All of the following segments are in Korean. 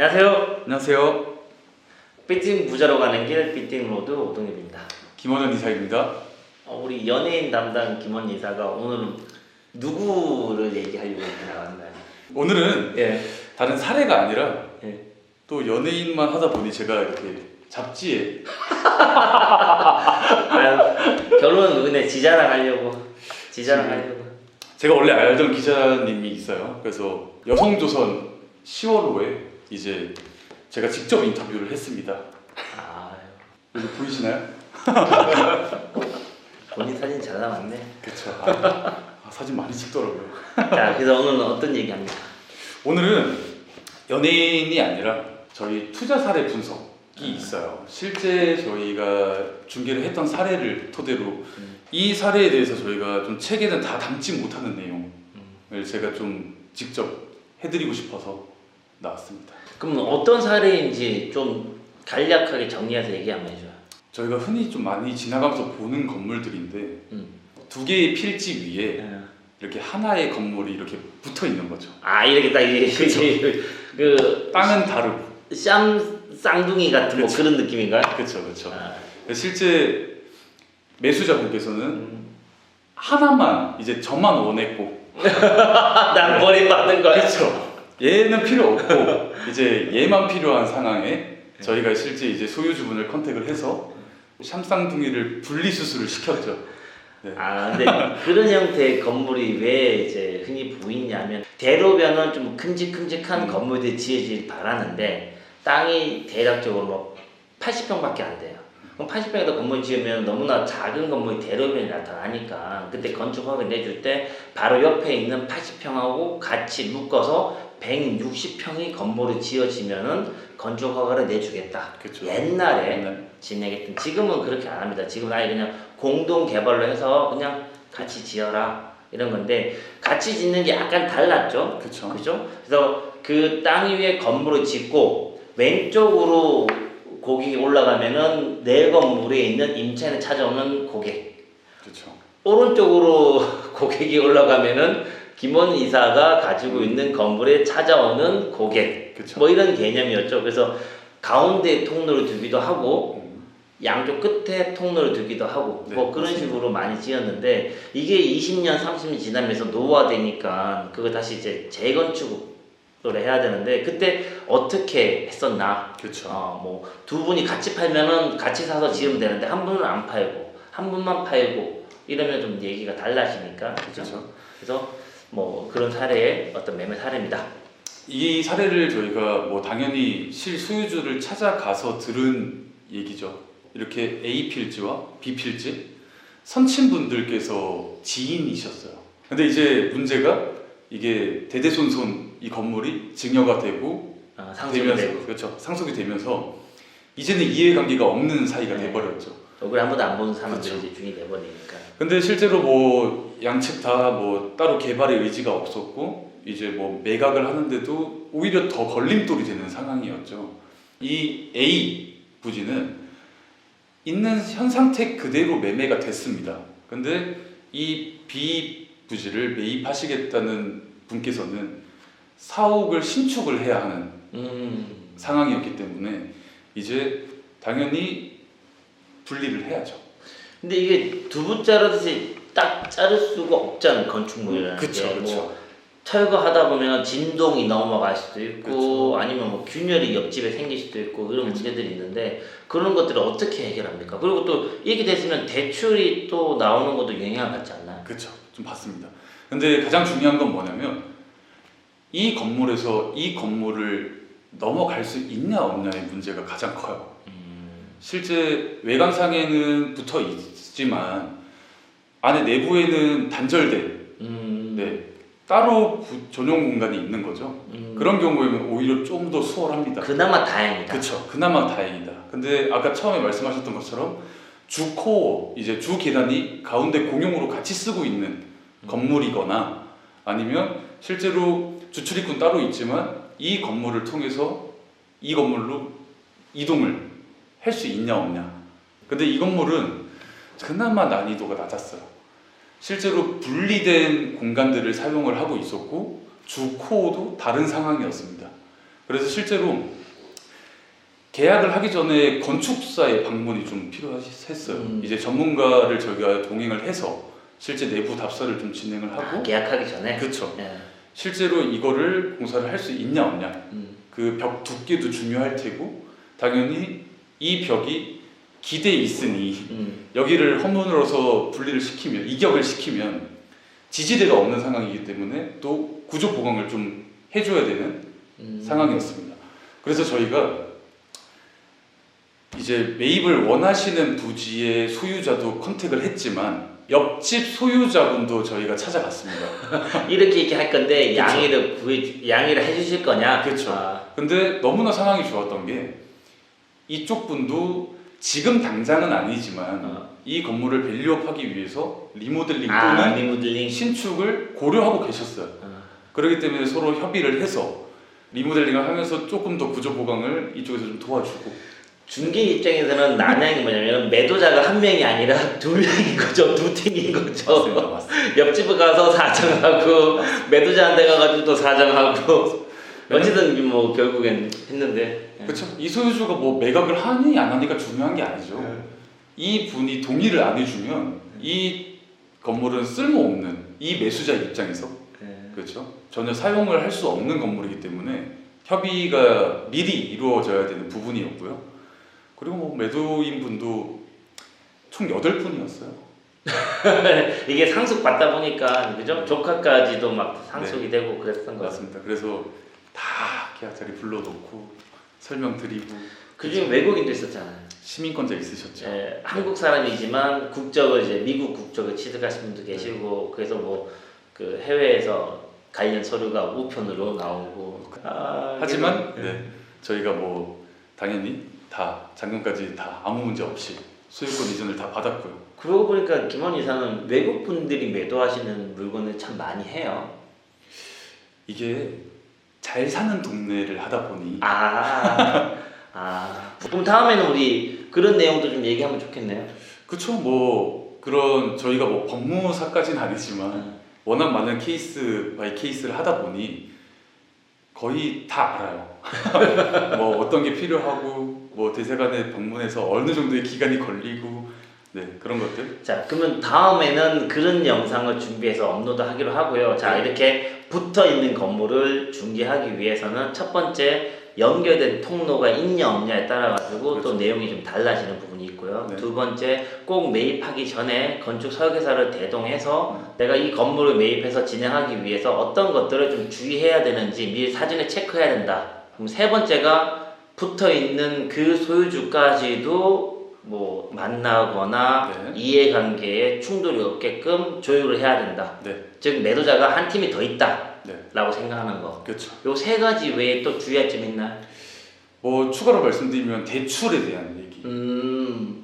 안녕하세요. 안녕하세요. 빌딩 부자로 가는 길 빌딩 로드 오동엽입니다. 김원현 이사입니다. 우리 연예인 담당 김원 이사가 오늘은 누구를 얘기하려고 나왔나요? 오늘은 예. 다른 사례가 아니라 예. 또 연예인만 하다 보니 제가 이렇게 잡지에 결론은 근데 지자랑하려고. 제가 원래 알던 기자님이 있어요. 그래서 여성조선 10월호에 이제 제가 직접 인터뷰를 했습니다. 여기 보이시나요? 본인 사진 잘 나왔네. 그쵸. 사진 많이 찍더라고요. 자, 그래서 오늘은 어떤 얘기합니까? 오늘은 연예인이 아니라 저희 투자 사례 분석이 있어요. 실제 저희가 중계를 했던 사례를 토대로 이 사례에 대해서 저희가 좀 책에는 다 담지 못하는 내용을 제가 좀 직접 해드리고 싶어서 나왔습니다. 그럼 어떤 사례인지 좀 간략하게 정리해서 얘기 한번 해줘요. 저희가 흔히 좀 많이 지나가면서 보는 건물들인데 두 개의 필지 위에 이렇게 하나의 건물이 이렇게 붙어 있는 거죠. 이렇게 딱 그 땅은 다르고 쌍둥이 같은 뭐 그런 느낌인가요? 그렇죠. 실제 매수자분께서는 하나만 이제 저만 원했고 난 버림받는 거야. 그렇죠. 얘는 필요 없고 이제 얘만 필요한 상황에 저희가 실제 이제 소유주분을 컨택을 해서 샴쌍둥이를 분리 수술을 시켰죠. 네. 근데 그런 형태의 건물이 왜 이제 흔히 보이냐면 대로변은 좀 큼직큼직한 건물들이 지어지길 바라는데 땅이 대략적으로 뭐 80평밖에 안 돼요. 그럼 80평에다 건물 지으면 너무나 작은 건물이 대로변이 나타나니까 그때 건축허가를 내줄 때 바로 옆에 있는 80평하고 같이 묶어서 160평이 건물이 지어지면은 건축허가를 내주겠다. 그쵸. 옛날에 진행했던, 지금은 그렇게 안 합니다. 지금은 아예 그냥 공동 개발로 해서 그냥 같이 지어라 이런 건데 같이 짓는 게 약간 달랐죠. 그쵸. 그죠? 그래서 그 땅 위에 건물을 짓고 왼쪽으로 고객이 올라가면은 내 건물에 있는 임차인을 찾아오는 고객. 그렇죠. 오른쪽으로 고객이 올라가면은 김원 이사가 가지고 있는 건물에 찾아오는 고객. 그쵸. 뭐 이런 개념이었죠. 그래서 가운데 통로를 두기도 하고 양쪽 끝에 통로를 두기도 하고 네, 뭐 그런 맞습니다. 식으로 많이 지었는데 이게 20년, 30년 지나면서 노후화되니까 그거 다시 이제 재건축을 해야 되는데 그때 어떻게 했었나? 그렇죠. 뭐 두 분이 같이 팔면은 같이 사서 지으면 되는데 한 분은 안 팔고 한 분만 팔고 이러면 좀 얘기가 달라지니까 그죠? 그래서 뭐 그런 사례의 어떤 매매 사례입니다. 이 사례를 저희가 뭐 당연히 실소유주를 찾아가서 들은 얘기죠. 이렇게 A 필지와 B 필지 선친분들께서 지인이셨어요. 근데 이제 문제가 이게 대대손손 이 건물이 증여가 되고 되면서 그렇죠. 상속이 되면서 이제는 이해관계가 없는 사이가 돼버렸죠. 얼굴 한 번도 안 보는 사람들이 그렇죠. 이제 중이 돼버리니까. 근데 실제로 뭐 양측 다 뭐 따로 개발의 의지가 없었고 이제 뭐 매각을 하는데도 오히려 더 걸림돌이 되는 상황이었죠. 이 A 부지는 있는 현 상태 그대로 매매가 됐습니다. 근데 이 B 부지를 매입하시겠다는 분께서는 사옥을 신축을 해야 하는 상황이었기 때문에 이제 당연히 분리를 해야죠. 근데 이게 두부 자르듯이 딱 자를 수가 없잖아요. 건축물이라는 그쵸, 게. 그쵸. 뭐 철거하다 보면 진동이 넘어갈 수도 있고 그쵸. 아니면 뭐 균열이 옆집에 생길 수도 있고 그런 문제들이 있는데 그런 것들을 어떻게 해결합니까? 그리고 또 이렇게 됐으면 대출이 또 나오는 것도 영향을 받지 않나요? 그렇죠. 좀 봤습니다. 근데 가장 중요한 건 뭐냐면 이 건물에서 이 건물을 넘어갈 수 있냐 없냐의 문제가 가장 커요. 실제 외관상에는 붙어 있지만 안에 내부에는 단절된 따로 전용 공간이 있는 거죠. 그런 경우에는 오히려 좀 더 수월합니다. 그나마 다행이다. 그렇죠. 그나마 다행이다. 근데 아까 처음에 말씀하셨던 것처럼 주코어 이제 주 계단이 가운데 공용으로 같이 쓰고 있는 건물이거나 아니면 실제로 주출입구는 따로 있지만 이 건물을 통해서 이 건물로 이동을 할 수 있냐 없냐. 근데 이 건물은 그나마 난이도가 낮았어요. 실제로 분리된 공간들을 사용을 하고 있었고 주 코어도 다른 상황이었습니다. 그래서 실제로 계약을 하기 전에 건축사의 방문이 좀 필요했어요. 이제 전문가를 저희가 동행을 해서 실제 내부 답사를 좀 진행을 하고 계약하기 전에. 그렇죠. 예. 실제로 이거를 공사를 할 수 있냐 없냐 그 벽 두께도 중요할 테고 당연히 이 벽이 기대에 있으니 여기를 허물어서 분리를 시키면 이격을 시키면 지지대가 없는 상황이기 때문에 또 구조 보강을 좀 해줘야 되는 상황이었습니다. 그래서 저희가 이제 매입을 원하시는 부지의 소유자도 컨택을 했지만 옆집 소유자분도 저희가 찾아갔습니다. 이렇게 할 건데 그쵸. 양해를 해주실 거냐? 그렇죠. 근데 너무나 상황이 좋았던 게 이쪽 분도 지금 당장은 아니지만 이 건물을 밸류업하기 위해서 리모델링 또는 리모델링. 신축을 고려하고 계셨어요. 그렇기 때문에 서로 협의를 해서 리모델링을 하면서 조금 더 구조 보강을 이쪽에서 좀 도와주고 중개 입장에서는 난항이 뭐냐면 매도자가 한 명이 아니라 두 명인 거죠. 두 팀인 거죠. 맞습니다. 옆집에 가서 사정하고 매도자한테 가가지고 또 사정하고 어쨌든 뭐 결국엔 했는데. 그렇죠. 이 소유주가 뭐 매각을 하니 안 하니까 중요한 게 아니죠. 이 분이 동의를 안 해주면 이 건물은 쓸모없는 이 매수자 입장에서 그렇죠. 전혀 사용을 할 수 없는 건물이기 때문에 협의가 미리 이루어져야 되는 부분이었고요. 그리고 뭐 매도인 분도 총 8분이었어요. 이게 상속 받다 보니까 그죠? 조카까지도 막 상속이 되고 그랬던 것 같습니다. 맞습니다. 그래서 다 계약자리 불러놓고 설명드리고 그중에 외국인도 있었잖아요. 시민권자 있으셨죠? 예, 한국 사람이지만 국적을 이제 미국 국적을 취득하신 분도 계시고 그래서 뭐 그 해외에서 관련 서류가 우편으로 나오고 하지만 저희가 뭐 당연히 다 잔금까지 다 아무 문제 없이 소유권 이전을 다 받았고요. 그러고 보니까 김원 이사는 외국 분들이 매도하시는 물건을 참 많이 해요. 이게 잘 사는 동네를 하다 보니 그럼 다음에는 우리 그런 내용도 좀 얘기하면 좋겠네요. 그쵸. 뭐 그런 저희가 뭐 법무사까지는 아니지만 워낙 많은 케이스 바이 케이스를 하다 보니 거의 다 알아요. 뭐 어떤 게 필요하고 뭐 대사관에 방문해서 어느 정도의 기간이 걸리고 그런 것들. 자, 그러면 다음에는 그런 영상을 준비해서 업로드하기로 하고요. 자, 이렇게 붙어 있는 건물을 중개하기 위해서는 첫 번째 연결된 통로가 있냐 없냐에 따라 가지고 그렇죠. 또 내용이 좀 달라지는 부분이 있고요. 네. 두 번째, 꼭 매입하기 전에 건축 설계사를 대동해서 내가 이 건물을 매입해서 진행하기 위해서 어떤 것들을 좀 주의해야 되는지 미리 사전에 체크해야 된다. 그럼 세 번째가 붙어 있는 그 소유주까지도 뭐 만나거나 이해관계에 충돌이 없게끔 조율을 해야 된다. 즉 매도자가 한 팀이 더 있다. 라고 생각하는 거. 그렇죠. 요 세 가지 외에 또 주의할 점 있나요? 뭐 추가로 말씀드리면 대출에 대한 얘기.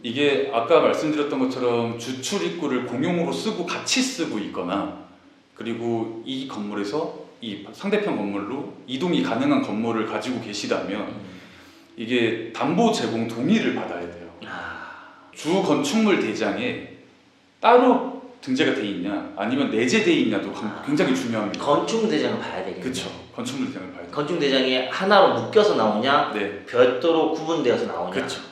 이게 아까 말씀드렸던 것처럼 주출 입구를 공용으로 쓰고 같이 쓰고 있거나 그리고 이 건물에서 이 상대편 건물로 이동이 가능한 건물을 가지고 계시다면 이게 담보 제공 동의를 받아야 돼요. 주 건축물 대장에 따로 등재가 돼 있냐 아니면 내재돼 있냐도 굉장히 중요합니다. 건축 대장을 봐야 되겠네요. 그렇죠. 건축물 대장을 봐야 돼요. 건축 대장이 하나로 묶여서 나오냐, 별도로 구분되어서 나오냐. 그렇죠.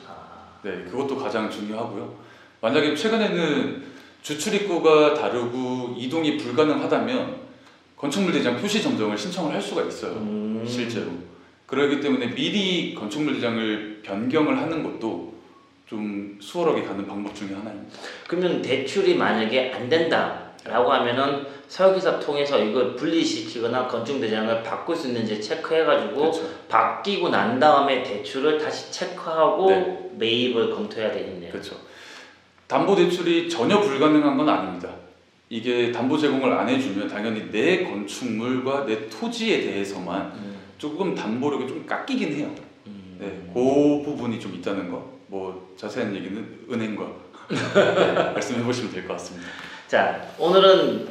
그것도 가장 중요하고요. 만약에 최근에는 주출 입구가 다르고 이동이 불가능하다면 건축물 대장 표시 점정을 신청을 할 수가 있어요. 실제로. 그렇기 때문에 미리 건축물 대장을 변경을 하는 것도 좀 수월하게 가는 방법 중에 하나입니다. 그러면 대출이 만약에 안 된다라고 하면은 설계사 통해서 이걸 분리시키거나 건축 대장을 바꿀 수 있는지 체크해가지고 바뀌고 난 다음에 대출을 다시 체크하고 매입을 검토해야 되겠네요. 그렇죠. 담보 대출이 전혀 불가능한 건 아닙니다. 이게 담보 제공을 안 해주면 당연히 내 건축물과 내 토지에 대해서만 조금 담보력이 좀 깎이긴 해요. 그 부분이 좀 있다는 거. 뭐 자세한 얘기는 은행과 말씀해 보시면 될 것 같습니다. 자, 오늘은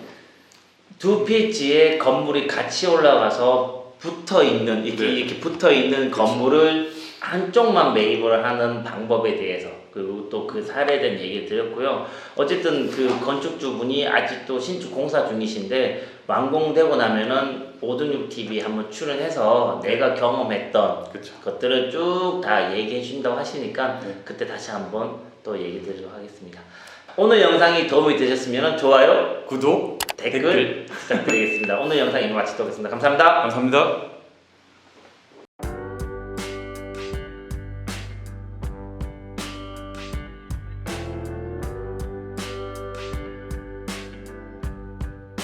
두 필지의 건물이 같이 올라가서 붙어 있는 이렇게 붙어 있는 건물을 한쪽만 매입을 하는 방법에 대해서 그리고 또 그 사례에 대한 얘기를 드렸고요. 어쨌든 그 건축주분이 아직도 신축 공사 중이신데 완공되고 나면은 566TV 한번 출연해서 내가 경험했던 그렇죠. 것들을 쭉 다 얘기해 준다고 하시니까 네. 그때 다시 한번 또 얘기 드리도록 하겠습니다. 오늘 영상이 도움이 되셨으면 좋아요, 구독, 댓글 부탁드리겠습니다. 오늘 영상 이만 마치도록 하겠습니다. 감사합니다. 감사합니다.